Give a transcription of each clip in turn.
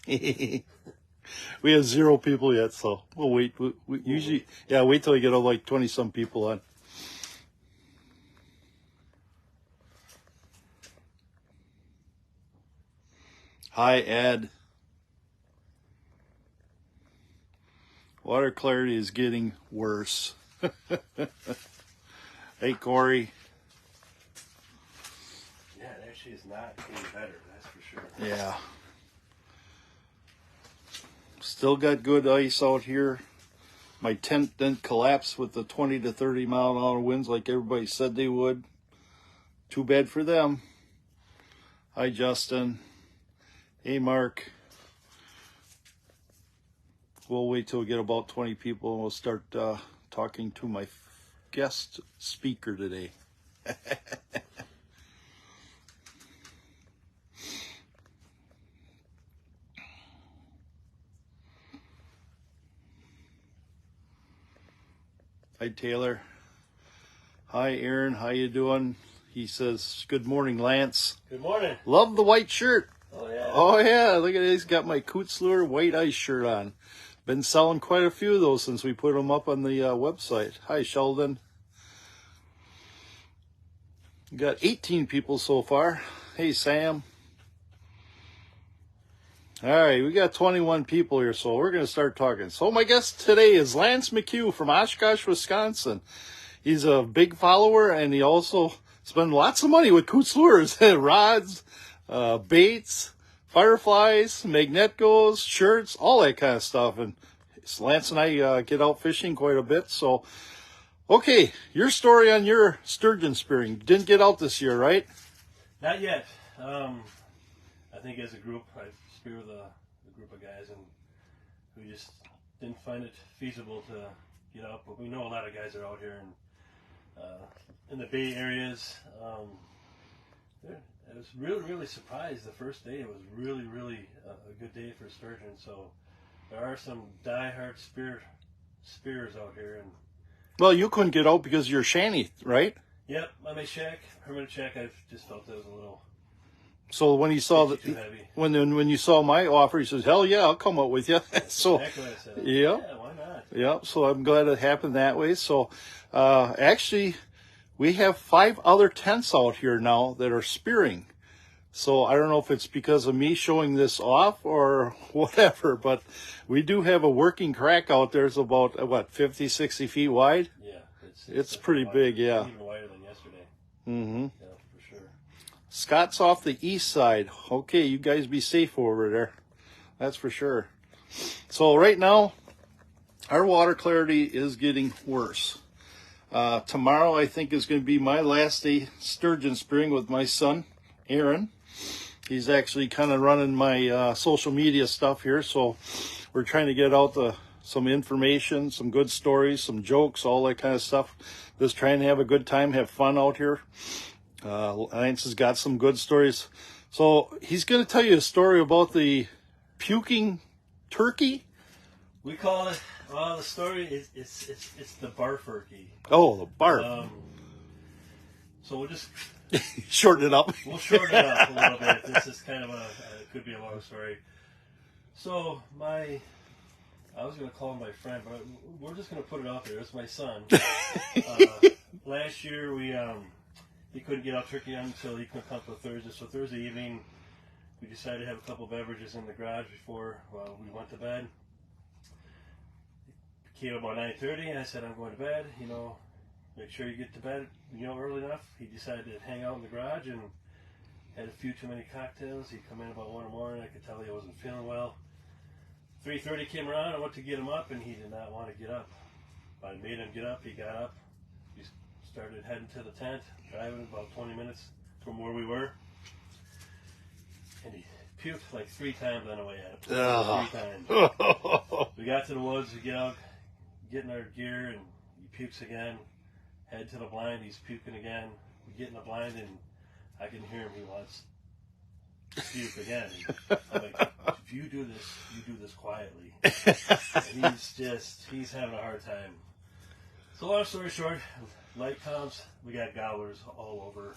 We have 0 people yet, so we'll wait. We usually, yeah, wait till we get like 20-some people on. Hi, Ed. Water clarity is getting worse. Hey, Corey. Yeah, it actually is not getting better, that's for sure. Yeah. Still got good ice out here. My tent didn't collapse with the 20 to 30 mile an hour winds like everybody said they would. Too bad for them. Hi, Justin. Hey, Mark. We'll wait till we get about 20 people and we'll start talking to my guest speaker today. Hi, Taylor. Hi, Aaron. How you doing? He says, good morning, Lance. Good morning. Love the white shirt. Oh, yeah. Oh, yeah. Look at it. He's got my COOT'S Lure white ice shirt on. Been selling quite a few of those since we put them up on the website. Hi, Sheldon. Got 18 people so far. Hey, Sam. All right, we got 21 people here, so we're going to start talking. So my guest today is Lance Mccue from Oshkosh, Wisconsin. He's a big follower, and he also spends lots of money with COOT'S Lures, rods, baits, fireflies, magneticos, shirts, all that kind of stuff. And Lance and I get out fishing quite a bit. So, okay, your story on your sturgeon spearing. Didn't get out this year, right? Not yet. I think as a group, I spear with a group of guys, and we just didn't find it feasible to get out. But we know a lot of guys are out here and in the Bay areas. I was really surprised the first day. It was really a good day for sturgeon. So there are some die-hard spears out here. And well, you couldn't get out because you're shanty, right? yep, on my shack, permanent shack, I just felt that was a little. So when he saw that, when you saw my offer, he says, "Hell yeah, I'll come out with you." So exactly what I said. yeah, Why not? Yeah, so I'm glad it happened that way. So actually, we have 5 other tents out here now that are spearing. So I don't know if it's because of me showing this off or whatever, but we do have a working crack out there. It's about, what, 50, 60 feet wide? Yeah. It's pretty big, yeah. Even wider than yesterday. Mm-hmm. Yeah, for sure. Scott's off the east side. Okay, you guys be safe over there. That's for sure. So right now, our water clarity is getting worse. Tomorrow, I think, is going to be my last day sturgeon spearing with my son, Aaron. He's actually kind of running my social media stuff here, so we're trying to get out some information, some good stories, some jokes, all that kind of stuff. Just trying to have a good time, have fun out here. Lance has got some good stories. So he's going to tell you a story about the puking turkey. We call it, well, the story is, it's the barfurkey. Oh, the barf. So we'll just shorten it up. We'll shorten it up a little bit. This is kind of it could be a long story. So I was going to call him my friend, but we're just going to put it out there. It's my son. Last year he couldn't get out turkey hunting until he couldn't come till Thursday. So Thursday evening we decided to have a couple beverages in the garage before we went to bed. It came about 9:30 and I said, I'm going to bed, make sure you get to bed, early enough. He decided to hang out in the garage and had a few too many cocktails. He'd come in about 1 in the morning. I could tell he wasn't feeling well. 3:30 came around. I went to get him up and he did not want to get up. I made him get up. He got up. He started heading to the tent, driving about 20 minutes from where we were. And he puked like 3 times on the way out. 3 times. We got to the woods, we get out, get in our gear, and he pukes again. Head to the blind, he's puking again. We get in the blind, and I can hear him. He wants to puke again. I'm like, if you do this quietly. And he's having a hard time. So long story short, light comes, we got gobblers all over.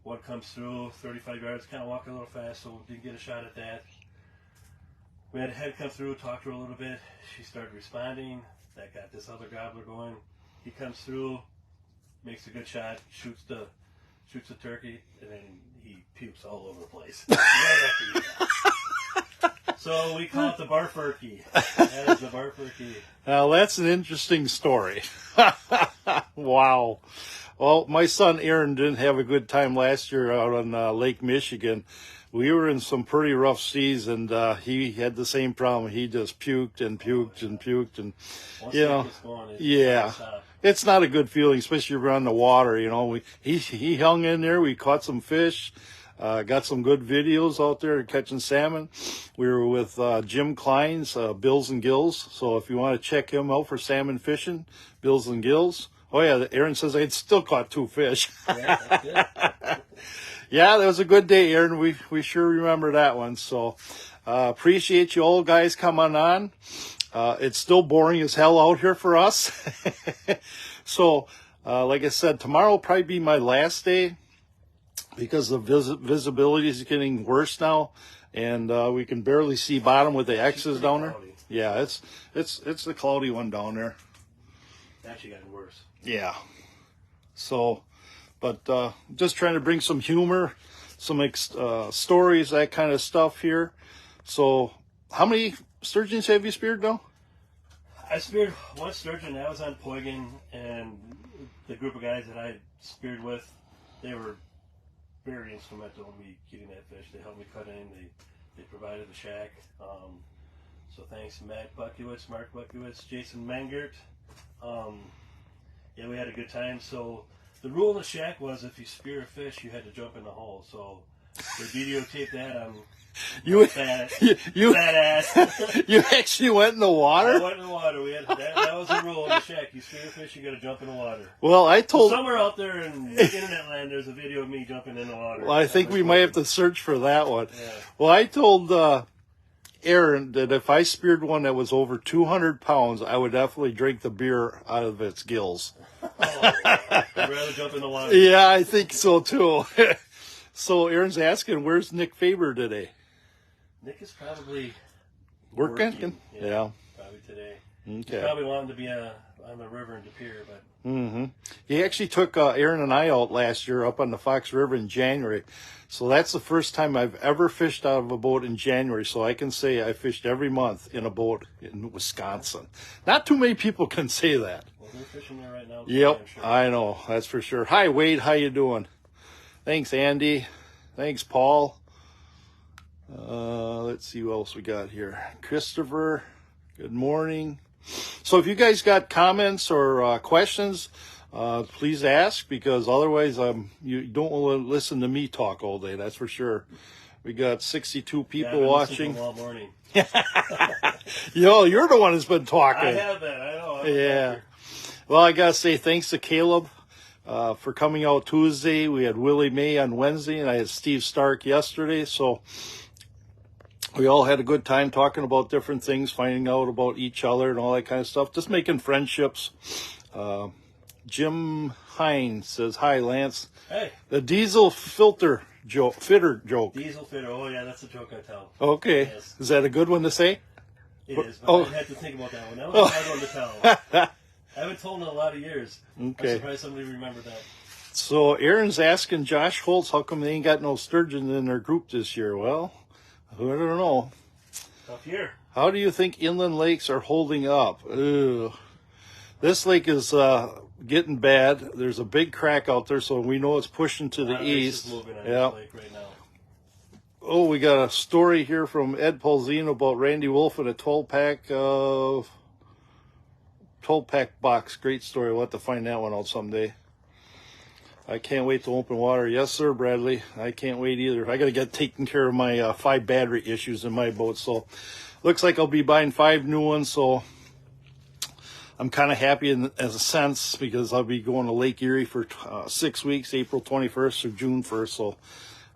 One comes through, 35 yards, kind of walking a little fast, so didn't get a shot at that. We had a head come through, talk to her a little bit. She started responding. That got this other gobbler going. He comes through, makes a good shot, shoots the turkey, and then he pukes all over the place. Right after he So we call it the barfurkey. That is the barfurkey. Now that's an interesting story. Wow. Well, my son Aaron didn't have a good time last year out on Lake Michigan. We were in some pretty rough seas, and he had the same problem. He just puked and puked and puked, and Once you know, it gets going, yeah, it's not a good feeling, especially if you're on the water. You know, he hung in there. We caught some fish, got some good videos out there catching salmon. We were with Jim Klein's Bills and Gills. So if you want to check him out for salmon fishing, Bills and Gills. Oh yeah, Aaron says I still caught 2 fish. Yeah, that's good. Yeah, that was a good day, Aaron. We sure remember that one. So appreciate you all guys coming on. It's still boring as hell out here for us. So like I said, tomorrow will probably be my last day because the visibility is getting worse now, and we can barely see bottom with the X's down there. Cloudy. Yeah, it's the cloudy one down there. Actually gotten worse. Yeah. So, but just trying to bring some humor, some stories, that kind of stuff here. So, how many sturgeons have you speared now? I speared one sturgeon. I was on Poigan, and the group of guys that I speared with, they were very instrumental in me getting that fish. They helped me cut in. They provided the shack. So thanks, Matt Buckiewicz, Mark Buckiewicz, Jason Mengert. Yeah, we had a good time. So the rule in the shack was if you spear a fish, you had to jump in the hole. So they videotaped that on badass. You actually went in the water? I went in the water. We had that was the rule in the shack. You spear a fish, you got to jump in the water. Well, I told somewhere out there in internet land, there's a video of me jumping in the water. Well, I think we might have to search for that one. Yeah. Well, I told Aaron that if I speared one that was over 200 pounds, I would definitely drink the beer out of its gills. I'd rather jump in the water. Yeah, I think so too. So Aaron's asking, where's Nick Faber today? Nick is probably working? Yeah. Probably today. Okay. He's probably wanting to be on the river in De Pere, but He actually took Aaron and I out last year up on the Fox River in January. So that's the first time I've ever fished out of a boat in January. So I can say I fished every month in a boat in Wisconsin. Not too many people can say that. well, they're fishing there right now. Yep, I'm sure. I know. That's for sure. Hi, Wade. How you doing? Thanks, Andy. Thanks, Paul. Let's see what else we got here. Christopher, good morning. So if you guys got comments or questions, please ask, because otherwise you don't want to listen to me talk all day. That's for sure. We got 62 people watching. All morning. Yo, you're the one that's been talking. I have that. I know. Yeah. Well, I gotta say thanks to Caleb for coming out Tuesday. We had Willie May on Wednesday, and I had Steve Stark yesterday. So we all had a good time talking about different things, finding out about each other and all that kind of stuff. Just making friendships. Jim Hines says, hi, Lance. Hey. The diesel fitter joke. Diesel fitter. Oh, yeah, that's the joke I tell. Okay. Yes. Is that a good one to say? It is, but I had to think about that one. That was a hard one to tell. I haven't told in a lot of years. Okay. I'm surprised somebody remembered that. So Aaron's asking Josh Holtz, how come they ain't got no sturgeon in their group this year? Well, I don't know. Tough year. How do you think inland lakes are holding up? Ugh. This lake is getting bad. There's a big crack out there, so we know it's pushing to the east. Moving on Yeah. this lake right now. Oh, we got a story here from Ed Paulzino about Randy Wolf and a 12-pack box. Great story. We'll have to find that one out someday. I can't wait to open water. Yes, sir, Bradley. I can't wait either. I got to get taking care of my 5 battery issues in my boat. So looks like I'll be buying 5 new ones. So I'm kind of happy as a sense, because I'll be going to Lake Erie for 6 weeks, April 21st or June 1st. So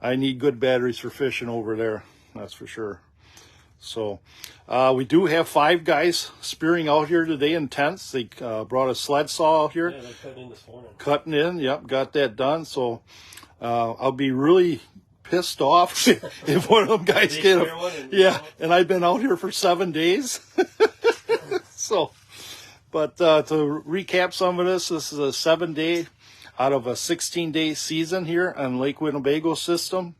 I need good batteries for fishing over there. That's for sure. So we do have 5 guys spearing out here today in tents. They brought a sled saw out here. Yeah, they're cutting in this morning. Cutting in, yep, got that done. So I'll be really pissed off if one of them guys get a, yeah. And I've been out here for 7 days. So, but to recap some of this is a 7-day out of a 16-day season here on Lake Winnebago system.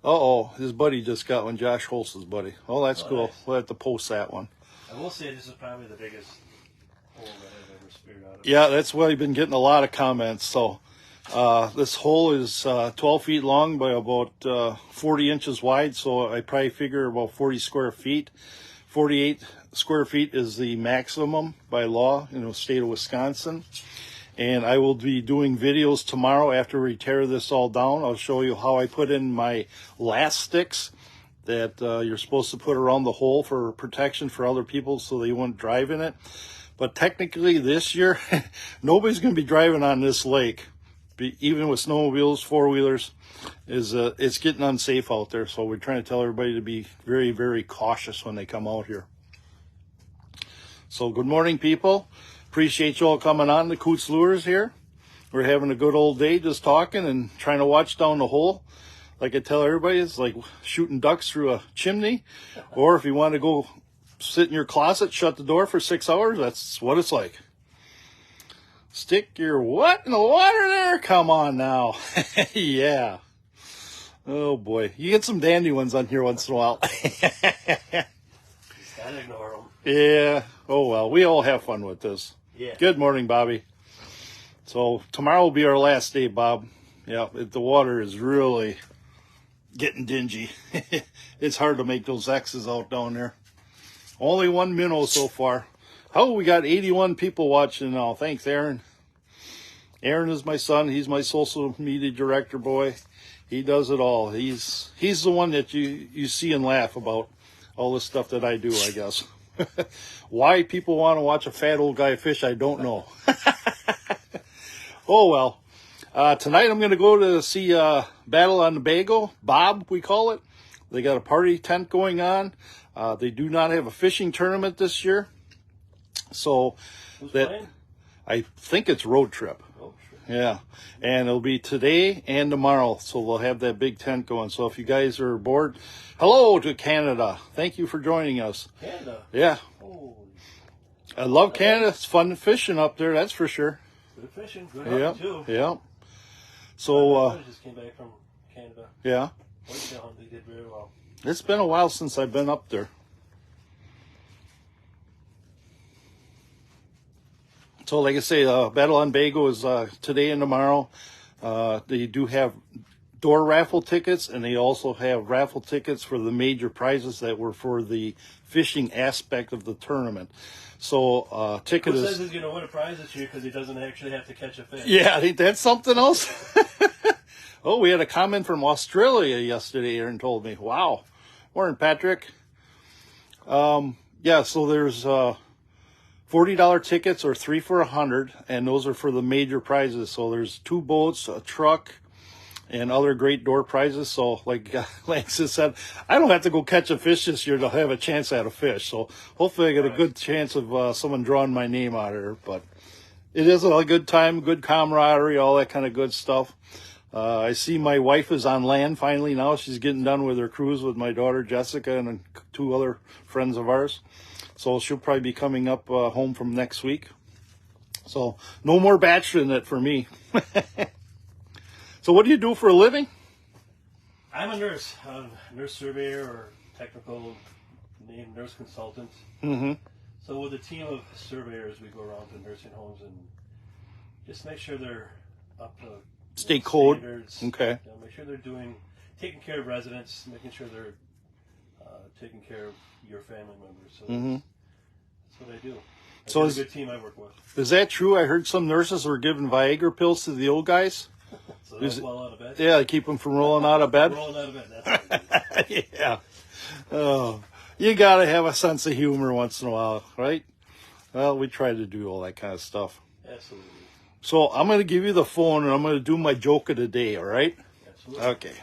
Uh-oh, his buddy just got one, Josh Holtz's buddy. Oh, that's cool. Nice. We'll have to post that one. I will say this is probably the biggest hole that I've ever speared out of. Yeah, that's why I've been getting a lot of comments. So this hole is 12 feet long by about 40 inches wide. So I probably figure about 40 square feet. 48 square feet is the maximum by law in the state of Wisconsin. And I will be doing videos tomorrow after we tear this all down. I'll show you how I put in my last sticks that you're supposed to put around the hole for protection for other people so they won't drive in it. But technically this year, nobody's going to be driving on this lake, even with snowmobiles, four-wheelers. It's getting unsafe out there. So we're trying to tell everybody to be very, very cautious when they come out here. So good morning, people. Appreciate you all coming on the COOT'S Lures here. We're having a good old day just talking and trying to watch down the hole. Like I tell everybody, it's like shooting ducks through a chimney. Or if you want to go sit in your closet, shut the door for 6 hours, that's what it's like. Stick your what in the water there? Come on now. Yeah. Oh boy. You get some dandy ones on here once in a while. Gotta ignore them. Yeah. Oh well, we all have fun with this. Yeah. Good morning, Bobby. So tomorrow will be our last day, Bob. Yeah, the water is really getting dingy. It's hard to make those X's out down there. Only one minnow so far. Oh, we got 81 people watching now. Thanks, Aaron. Aaron is my son. He's my social media director boy. He does it all. He's the one that you see and laugh about all the stuff that I do, I guess. Why people want to watch a fat old guy fish, I don't know. Oh, well. Tonight I'm going to go to see Battle on the Bago. Bob, we call it. They got a party tent going on. They do not have a fishing tournament this year. So Who's that playing? I think it's road trip. Oh, sure. Yeah. And it'll be today and tomorrow. So they'll have that big tent going. So if you guys are bored, hello to Canada. Thank you for joining us. Canada? Yeah. Oh. I love Canada. It's fun fishing up there, that's for sure. Good fishing. Good hunting, too. Yeah. So, I just came back from Canada. Yeah. Whitetail hunt, they did very well. It's been a while since I've been up there. So, like I say, Battle on Bago is today and tomorrow. They do have door raffle tickets, and they also have raffle tickets for the major prizes that were for the fishing aspect of the tournament. So, ticket Who is... says he's going to win a prize this year because he doesn't actually have to catch a fish? Yeah, ain't that something else? Oh, we had a comment from Australia yesterday, Aaron told me. Wow. Morning, Patrick. Yeah, so there's $40 tickets or 3 for $100, and those are for the major prizes. So there's 2 boats, a truck, and other great door prizes. So like Lance has said, I don't have to go catch a fish this year to have a chance at a fish. So hopefully I get a good chance of someone drawing my name out of there. But it is a good time, good camaraderie, all that kind of good stuff. I see my wife is on land finally now. She's getting done with her cruise with my daughter Jessica and 2 other friends of ours. So she'll probably be coming up home from next week. So no more bachelor it for me. So what do you do for a living? I'm a nurse. I'm a nurse surveyor or technical named nurse consultant. Mm-hmm. So with a team of surveyors, we go around to nursing homes and just make sure they're up to state code. Standards. Okay. Make sure they're taking care of residents, making sure they're taking care of your family members. So that's what I do. So it's a good team I work with. Is that true? I heard some nurses were giving Viagra pills to the old guys. So they'll fall out of bed? Yeah, keep them from rolling out of bed. Rolling out of bed, that's what Yeah. Oh, you got to have a sense of humor once in a while, right? Well, we try to do all that kind of stuff. Absolutely. So I'm going to give you the phone, and I'm going to do my joke of the day, all right? Absolutely. Okay.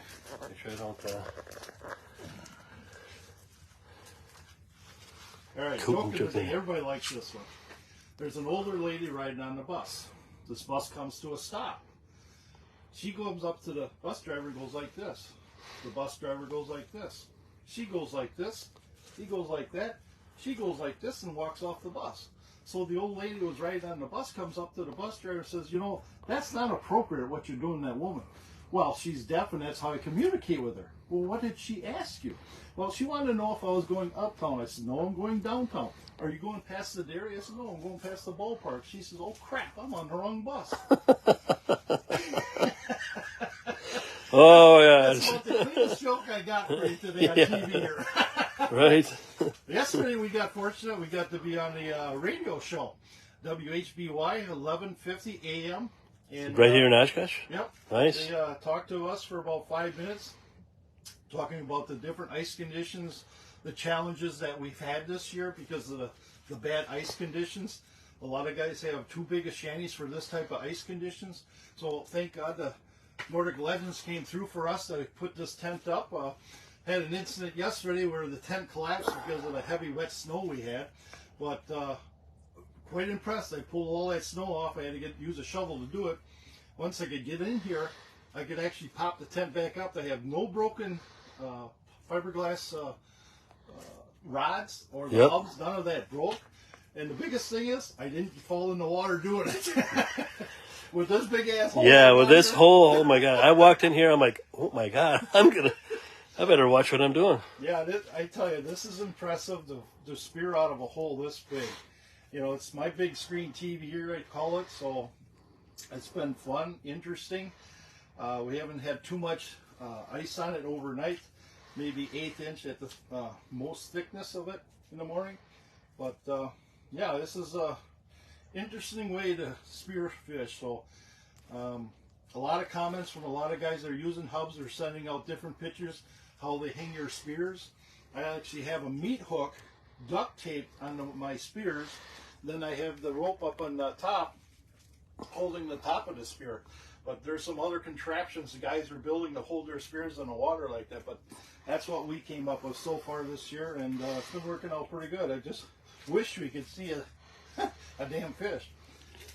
Make sure I don't... All right, Cool. joke of the day. Everybody likes this one. There's an older lady riding on the bus. This bus comes to a stop. She goes up to the bus driver and goes like this. The bus driver goes like this. She goes like this. He goes like that. She goes like this and walks off the bus. So the old lady who was riding on the bus comes up to the bus driver and says, you know, that's not appropriate what you're doing to that woman. Well, she's deaf and that's how I communicate with her. Well, what did she ask you? Well, she wanted to know if I was going uptown. I said, no, I'm going downtown. Are you going past the dairy? I said, no, I'm going past the ballpark. She says, oh, crap, I'm on the wrong bus. Oh, yeah. That's about the cleanest joke I got for you today on TV here. Right. Yesterday we got fortunate. We got to be on the radio show, WHBY 1150 AM. And, Right here in Oshkosh? Yep. Nice. They talked to us for about 5 minutes, talking about the different ice conditions, the challenges that we've had this year because of the bad ice conditions. A lot of guys have too big of shanties for this type of ice conditions. So thank God the Nordic Legends came through for us to put this tent up. Had an incident yesterday where the tent collapsed because of the heavy wet snow we had. But quite impressed. I pulled all that snow off. I had to use a shovel to do it. Once I could get in here, I could actually pop the tent back up. They have no broken fiberglass rods or the hubs. None of that broke. And the biggest thing is, I didn't fall in the water doing it. With this big ass hole. Yeah, with this hole, oh my God. I walked in here, I'm like, oh my God, I better watch what I'm doing. Yeah, I tell you, this is impressive to spear out of a hole this big. You know, it's my big screen TV here, I call it, so it's been fun, interesting. We haven't had too much ice on it overnight, maybe 1/8 inch at the most thickness of it in the morning. But yeah, this is a interesting way to spear fish. So a lot of comments from a lot of guys that are using hubs are sending out different pictures how they hang your spears. I actually have a meat hook duct taped on my spears. Then I have the rope up on the top holding the top of the spear. But there's some other contraptions the guys are building to hold their spears in the water like that. But that's what we came up with so far this year, and it's been working out pretty good. I just wish we could see a damn fish.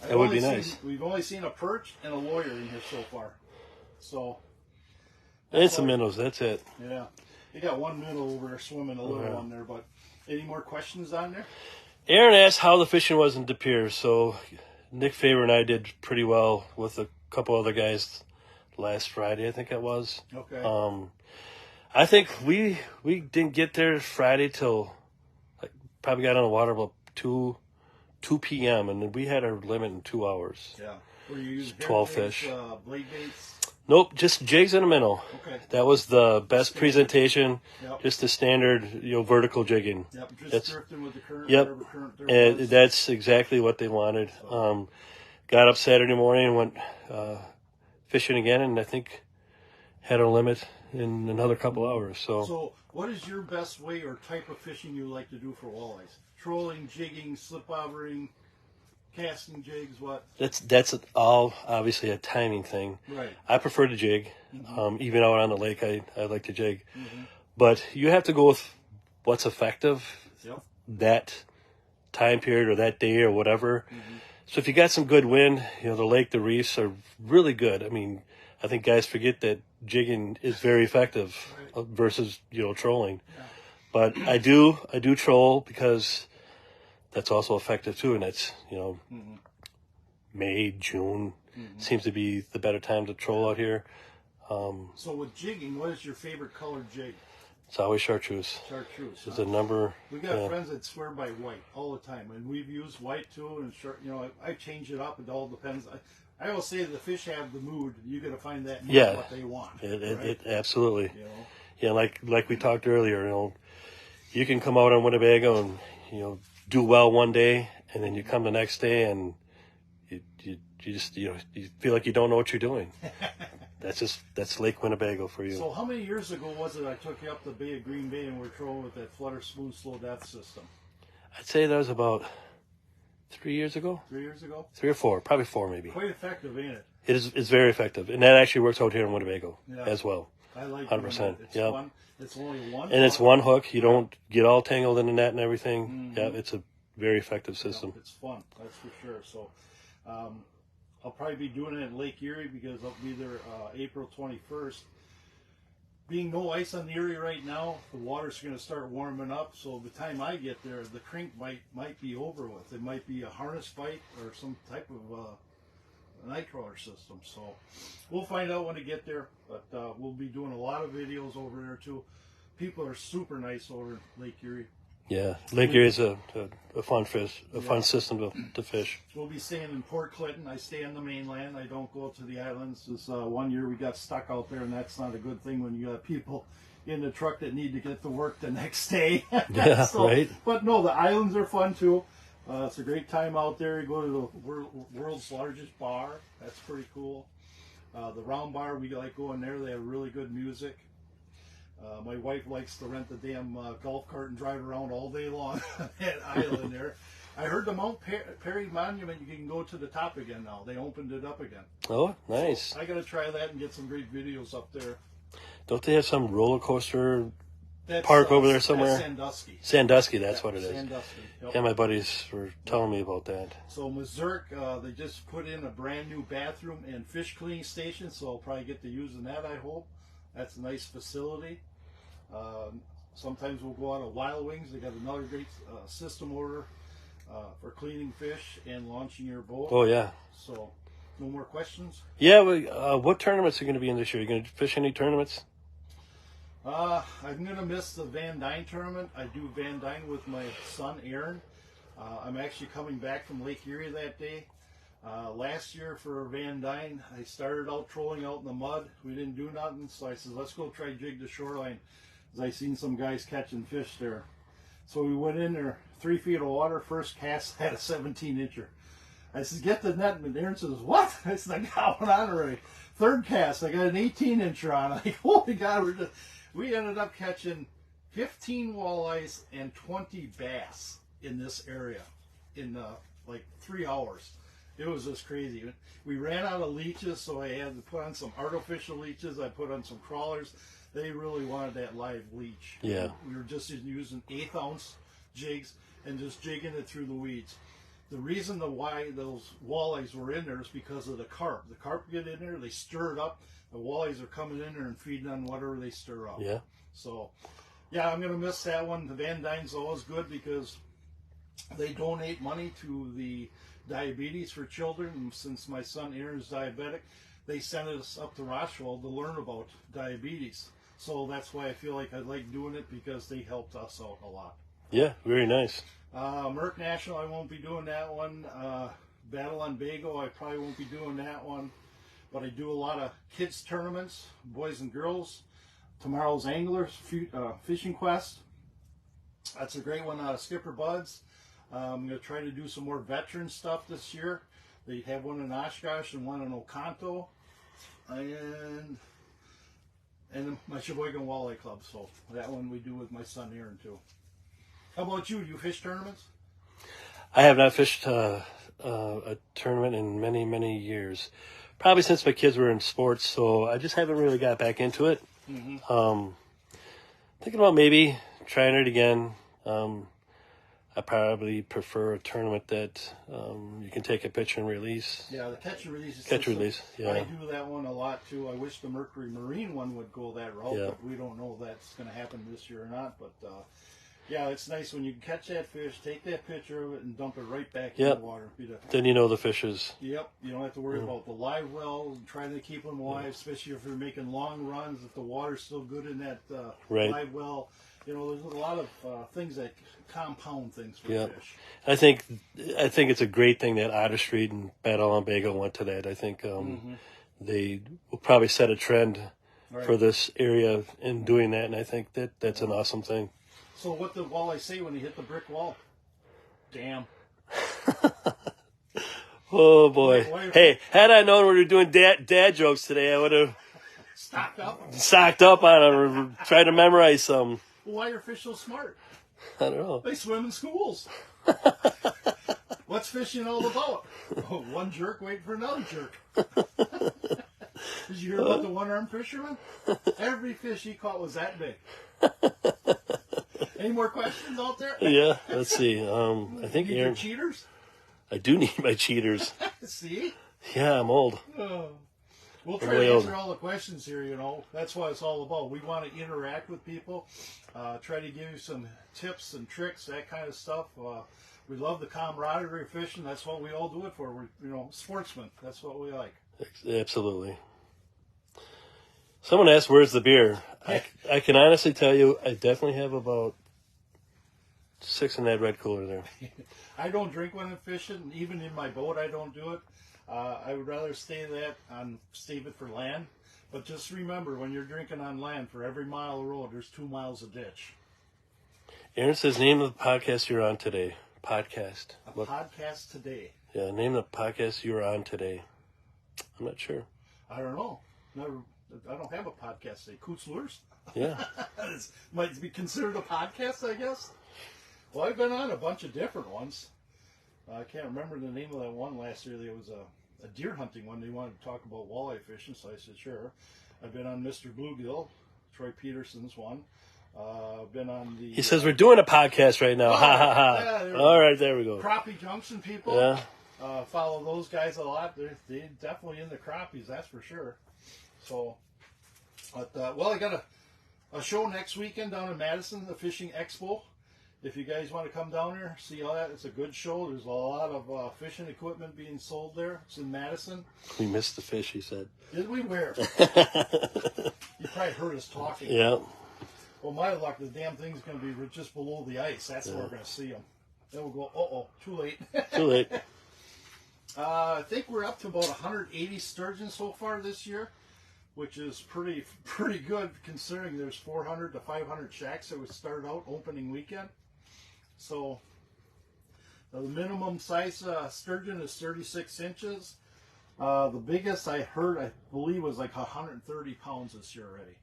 That would be nice. We've only seen a perch and a lawyer in here so far. So. And some minnows, that's it. Yeah. You got one minnow over there swimming, a little one there. But any more questions on there? Aaron asked how the fishing was in De Pere. So Nick Faber and I did pretty well with a couple other guys last Friday, I think it was. Okay. I think we didn't get there Friday till probably got on the water about 2 p.m. and we had our limit in 2 hours. Yeah. Were you using 12 baits, fish. Blade baits? Nope, just jigs and a minnow. Okay. That was the best presentation. Yep. Just the standard, vertical jigging. Yep. Just drifting with the current. Yep. Whatever current there And was. that's exactly what they wanted. Got up Saturday morning and went fishing again, and I think had our limit in another couple hours. So what is your best way or type of fishing you like to do for walleyes? Trolling, jigging, slip-overing, casting jigs, what? That's all obviously a timing thing. Right. I prefer to jig. Even out on the lake, I like to jig. But you have to go with what's effective that time period or that day or whatever. So if you got some good wind, the lake, the reefs are really good. I mean, I think guys forget that jigging is very effective versus, trolling. Yeah. But I do troll because that's also effective too. And that's, May, June seems to be the better time to troll out here. So with jigging, what is your favorite colored jig? It's always chartreuse. Chartreuse. It's a number. We got friends that swear by white all the time, and we've used white too. And I change it up. It all depends. I always say the fish have the mood. You got to find that mood what they want. It absolutely. Yeah, like we talked earlier. You can come out on Winnebago and do well one day, and then you come the next day and you just you feel like you don't know what you're doing. That's Lake Winnebago for you. So how many years ago was it I took you up the Bay of Green Bay and we're trolling with that flutter smooth slow death system? I'd say that was about 3 years ago. 3 years ago? 3 or 4, probably 4 maybe. Quite effective, ain't it? It's very effective, and that actually works out here in Winnebago as well. I like 100%. It's fun. It's only one. And it's one hook. You don't get all tangled in the net and everything. Yeah, it's a very effective system. It's fun, that's for sure. So, I'll probably be doing it in Lake Erie because I'll be there April 21st. Being no ice on the Erie right now, the water's going to start warming up. So by the time I get there, the crink might be over with. It might be a harness fight or some type of nightcrawler system. So we'll find out when I get there. But we'll be doing a lot of videos over there too. People are super nice over in Lake Erie. Yeah, Lake Erie is a fun fun system to fish. We'll be staying in Port Clinton. I stay on the mainland. I don't go to the islands. This one year we got stuck out there, and that's not a good thing when you have people in the truck that need to get to work the next day. Yeah, right. But no, the islands are fun too. It's a great time out there. You go to the world's largest bar. That's pretty cool. The Round Bar, we like going there. They have really good music. My wife likes to rent the damn golf cart and drive around all day long on that island there. I heard the Mount Perry Monument, you can go to the top again now. They opened it up again. Oh, nice. So I got to try that and get some great videos up there. Don't they have some roller coaster park over there somewhere? That's Sandusky. Sandusky, that's what it is. Sandusky. Yep. Yeah, my buddies were telling me about that. So Missouri, they just put in a brand new bathroom and fish cleaning station, so I'll probably get to using that, I hope. That's a nice facility. Sometimes we'll go out of Wild Wings. They got another great system order for cleaning fish and launching your boat. Oh, yeah. So, no more questions? Yeah, well, what tournaments are going to be in this year? Are you going to fish any tournaments? I'm going to miss the Van Dyne tournament. I do Van Dyne with my son, Aaron. I'm actually coming back from Lake Erie that day. Last year for Van Dyne, I started out trolling out in the mud. We didn't do nothing, so I said, let's go try jig the shoreline. As I seen some guys catching fish there. So we went in there, 3 feet of water. First cast had a 17-incher. I said, get the net. And Aaron says, what? I said, I got one on already. Third cast, I got an 18-incher on. I'm like, holy God, we ended up catching 15 walleyes and 20 bass in this area in like 3 hours. It was just crazy. We ran out of leeches, so I had to put on some artificial leeches. I put on some crawlers. They really wanted that live leech. Yeah. We were just using 1/8 ounce jigs and just jigging it through the weeds. The reason why those walleyes were in there is because of the carp. The carp get in there, they stir it up. The walleyes are coming in there and feeding on whatever they stir up. Yeah. So, yeah, I'm going to miss that one. The Van Dyne's always good because they donate money to the diabetes for children. And since my son Aaron's diabetic, they sent us up to Roswell to learn about diabetes. So that's why I feel like I like doing it, because they helped us out a lot. Yeah, very nice. Merck National, I won't be doing that one. Battle on Bago, I probably won't be doing that one. But I do a lot of kids tournaments, boys and girls. Tomorrow's Anglers Fishing Quest. That's a great one out of Skipper Bud's. I'm going to try to do some more veteran stuff this year. They have one in Oshkosh and one in Oconto. And my Sheboygan Walleye Club. So that one we do with my son Aaron too. How about you? Do you fish tournaments? I have not fished a tournament in many, many years. Probably since my kids were in sports, so I just haven't really got back into it. Mm-hmm. Thinking about maybe trying it again. I probably prefer a tournament that you can take a picture and release. Yeah, the catch and release. Yeah. I do that one a lot too. I wish the Mercury Marine one would go that route, but we don't know if that's going to happen this year or not. But yeah, it's nice when you can catch that fish, take that picture of it, and dump it right back in the water. Then you know the fish is. Yep, you don't have to worry about the live well, trying to keep them alive, especially if you're making long runs. If the water's still good in that live well, you know, there's a lot of things that compound things for fish. I think it's a great thing that Otter Street and Battle on Bago went to that. I think they will probably set a trend for this area in doing that, and I think that's an awesome thing. So what the walleye say when they hit the brick wall? Damn. Oh boy! Hey, had I known we were doing dad jokes today, I would have stocked up on them or tried to memorize some. Well, why are fish so smart? I don't know. They swim in schools. What's fishing all about? Oh, one jerk waiting for another jerk. Did you hear about the one-armed fisherman? Every fish he caught was that big. Any more questions out there? Yeah, let's see. I think Aaron. Cheaters? I do need my cheaters. See? Yeah, I'm old. We'll try Really to old. answer all the questions here, you know. That's what it's all about. We want to interact with people, try to give you some tips and tricks, that kind of stuff. We love the camaraderie of fishing. That's what we all do it for. We're, you know, sportsmen. That's what we like. Absolutely. Someone asked, where's the beer? I can honestly tell you, I definitely have about 6 in that red cooler there. I don't drink when I'm fishing. Even in my boat, I don't do it. I would rather save it for land. But just remember, when you're drinking on land, for every mile of road, there's 2 miles of ditch. Aaron says, name of the podcast you're on today. Podcast. Podcast today. Yeah, name the podcast you're on today. I'm not sure. I don't know. I don't have a podcast today. COOT'S Lures? Yeah. It might be considered a podcast, I guess. Well, I've been on a bunch of different ones. I can't remember the name of that one last year. There was a deer hunting one. They wanted to talk about walleye fishing, so I said, sure. I've been on Mr. Bluegill, Troy Peterson's one. I've been on the... He says, we're doing a podcast right now. Ha, ha, ha. Yeah, All right, there we go. Crappie Junction people. Yeah. Follow those guys a lot. They're definitely in the crappies, that's for sure. So, but, well, I got a show next weekend down in Madison, the Fishing Expo. If you guys want to come down there, see all that, it's a good show. There's a lot of fishing equipment being sold there. It's in Madison. We missed the fish, he said. Did we? Where? You probably heard us talking. Yeah. Well, my luck, the damn thing's going to be just below the ice. That's where we're going to see them. Then we'll go, uh-oh, too late. Too late. I think we're up to about 180 sturgeon so far this year, which is pretty good considering there's 400 to 500 shacks that would start out opening weekend. So the minimum size sturgeon is 36 inches. The biggest I believe, was like 130 pounds this year already.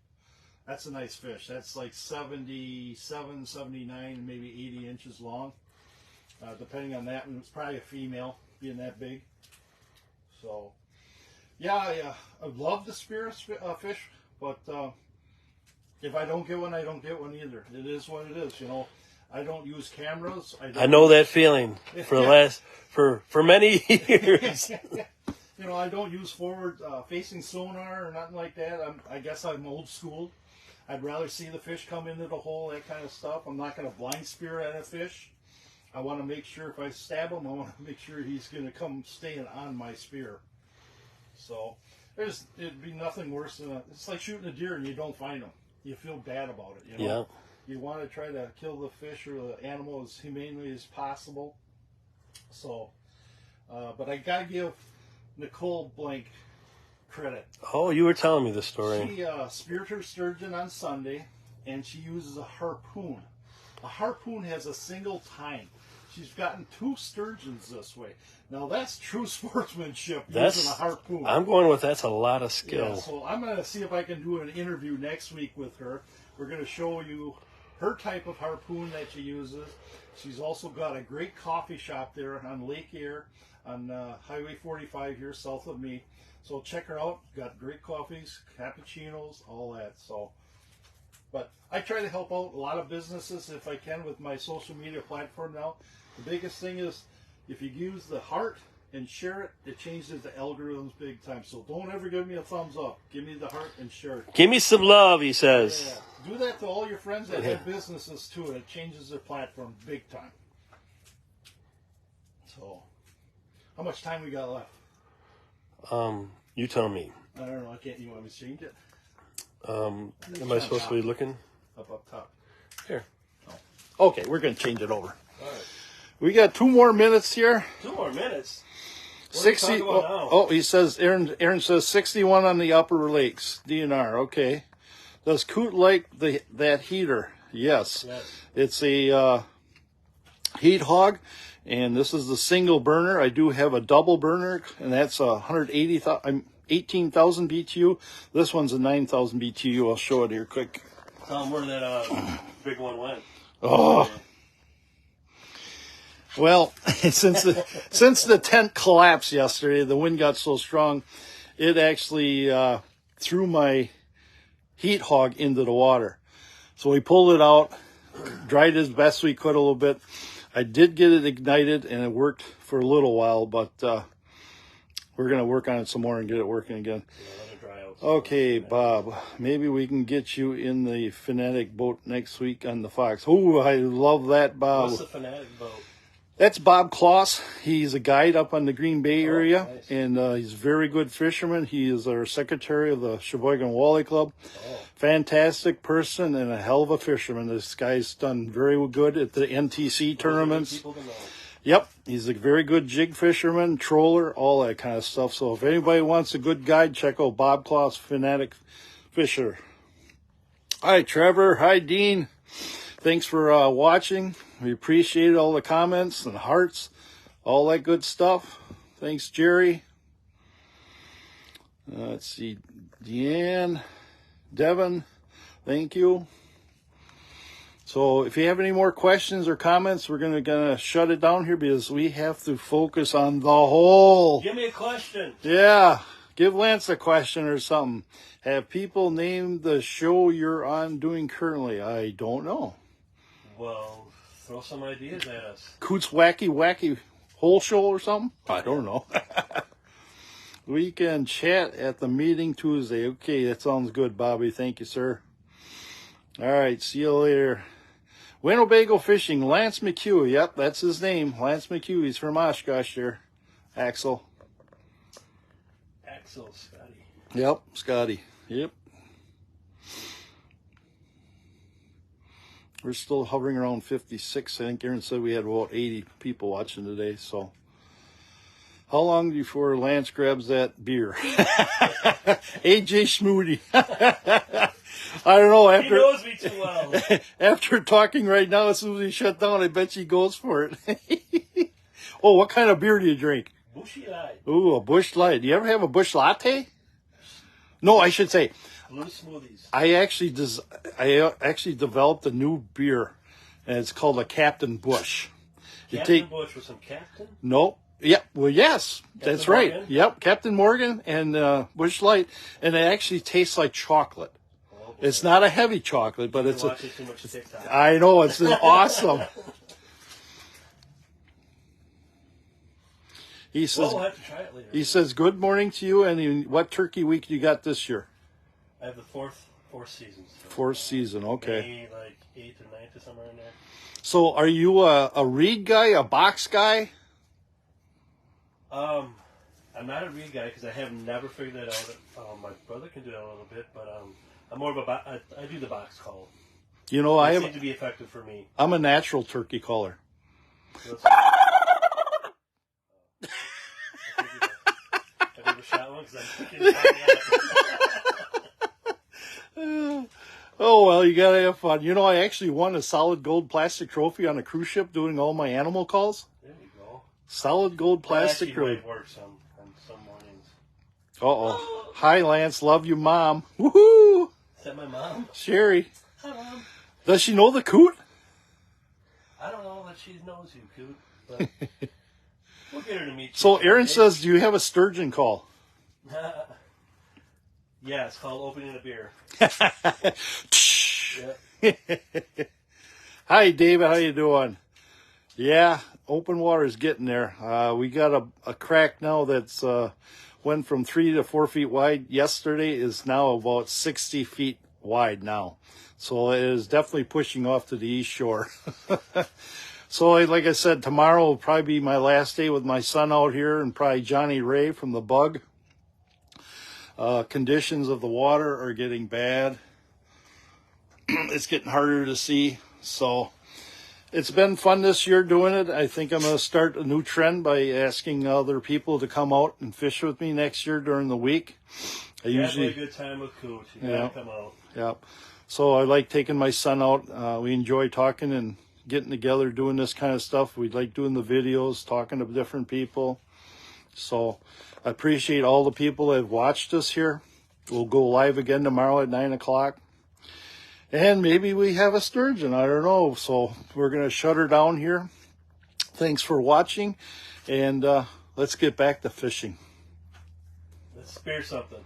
That's a nice fish. That's like 77, 79, maybe 80 inches long. Depending on that, and it's probably a female being that big. So, yeah, I love the spear fish, but if I don't get one, I don't get one either. It is what it is, you know. I don't use cameras. I know that feeling for many years. You know, I don't use forward facing sonar or nothing like that. I guess I'm old school. I'd rather see the fish come into the hole, that kind of stuff. I'm not going to blind spear at a fish. I want to make sure if I stab him, I want to make sure he's going to come staying on my spear. So it'd be nothing worse than it's like shooting a deer and you don't find him. You feel bad about it, you know. Yeah. You want to try to kill the fish or the animal as humanely as possible. So, but I gotta give Nicole Blank credit. Oh, you were telling me this story. She speared her sturgeon on Sunday, and she uses a harpoon. A harpoon has a single tine. She's gotten 2 sturgeons this way. Now that's true sportsmanship using a harpoon. I'm going with that's a lot of skill. Yeah, so I'm going to see if I can do an interview next week with her. We're going to show you her type of harpoon that she uses. She's also got a great coffee shop there on Lake Erie on Highway 45 here south of me. So check her out. Got great coffees, cappuccinos, all that. So, but I try to help out a lot of businesses if I can with my social media platform now. The biggest thing is if you use the heart and share it, it changes the algorithms big time. So don't ever give me a thumbs up. Give me the heart and share it. Give me some love, he says. Yeah. Do that to all your friends that have businesses too, and it changes their platform big time. So, how much time we got left? You tell me. I don't know. I can't. You want me to change it? Am I supposed to be looking? Up top. Here. Oh. Okay, we're going to change it over. All right. We got 2 more minutes here. 2 more minutes. 60. He says Aaron says 61 on the upper lakes DNR. Okay. Does Coot like that heater? Yes. It's a heat hog, and this is the single burner. I do have a double burner, and that's 18,000 BTU. This one's a 9,000 BTU. I'll show it here quick. Tell them where that big one went. Oh. Well, since the tent collapsed yesterday, the wind got so strong, it actually threw my heat hog into the water. So we pulled it out, dried it as best we could a little bit. I did get it ignited, and it worked for a little while, but we're going to work on it some more and get it working again. Yeah, let it dry out. Okay, Bob, maybe we can get you in the Fanatic boat next week on the Fox. Oh, I love that, Bob. What's the Fanatic boat? That's Bob Kloss. He's a guide up on the Green Bay area, nice. and he's a very good fisherman. He is our secretary of the Sheboygan Walleye Club. Oh. Fantastic person and a hell of a fisherman. This guy's done very good at the NTC tournaments. People to know. Yep, he's a very good jig fisherman, troller, all that kind of stuff. So if anybody wants a good guide, check out Bob Kloss, Fanatic Fisher. Hi, Trevor. Hi, Dean. Thanks for watching. We appreciate all the comments and hearts, all that good stuff. Thanks, Jerry. Let's see, Deanne, Devin, thank you. So if you have any more questions or comments, we're gonna shut it down here because we have to focus on the whole. Give me a question. Yeah, give Lance a question or something. Have people named the show you're on doing currently? I don't know. Well, throw some ideas at us. COOT'S Wacky Hole Show or something? I don't know. We can chat at the meeting Tuesday. Okay, that sounds good, Bobby. Thank you, sir. All right, see you later. Winnebago Fishing, Lance Mccue. Yep, that's his name. Lance Mccue. He's from Oshkosh there. Axel. Axel, Scotty. Yep, Scotty. Yep. We're still hovering around 56. I think Aaron said we had about 80 people watching today. So, how long before Lance grabs that beer? AJ Schmoody. I don't know. He knows me too well. After talking right now, as soon as he shut down, I bet she goes for it. Oh, what kind of beer do you drink? Bushy Light. Ooh, a Busch Light. Do you ever have a Busch Latte? No, I should say. Blue smoothies. I actually developed a new beer, and it's called a Captain Busch. Captain Busch with some Captain? No. Yeah, well, yes, that's right. Morgan? Yep, Captain Morgan and Busch Light, and it actually tastes like chocolate. Oh, It's not a heavy chocolate, but it's watching too much TikTok. I know, it's an awesome. He says, We'll have to try it later. he says, good morning to you, and what turkey week you got this year? I have the fourth season. So Fourth season, okay. Maybe like 8th or 9th or somewhere in there. So are you a reed guy, a box guy? I'm not a reed guy because I have never figured that out. My brother can do that a little bit, but I'm more of I do the box call. You know, It seems to be effective for me. I'm a natural turkey caller. I've never shot one because I'm thinking Oh, well, you gotta have fun. You know, I actually won a solid gold plastic trophy on a cruise ship doing all my animal calls. There we go. Solid gold plastic trophy. trophy. Works on some mornings. Uh-oh. Hi, Lance. Love you, Mom. Woohoo! Is that my mom? Sherry. Hi, Mom. Does she know the coot? I don't know that she knows you, Coot, but we'll get her to meet you. So Aaron someday. says, do you have a sturgeon call? Yeah, it's called opening a beer. Yeah. Hi, David. How you doing? Yeah, open water is getting there. We got a crack now that's went from 3 to 4 feet wide. Yesterday is now about 60 feet wide now. So it is definitely pushing off to the east shore. So like I said, tomorrow will probably be my last day with my son out here and probably Johnny Ray from the Bug. Conditions of the water are getting bad. It's getting harder to see. So it's been fun this year doing it. I think I'm going to start a new trend by asking other people to come out and fish with me next year during the week. I usually have a good time with Coot. You gotta come out. Yeah. So I like taking my son out. We enjoy talking and getting together, doing this kind of stuff. We like doing the videos, talking to different people. So I appreciate all the people that have watched us here. We'll go live again tomorrow at 9 o'clock. And maybe we have a sturgeon. I don't know. So we're going to shut her down here. Thanks for watching. And let's get back to fishing. Let's spear something.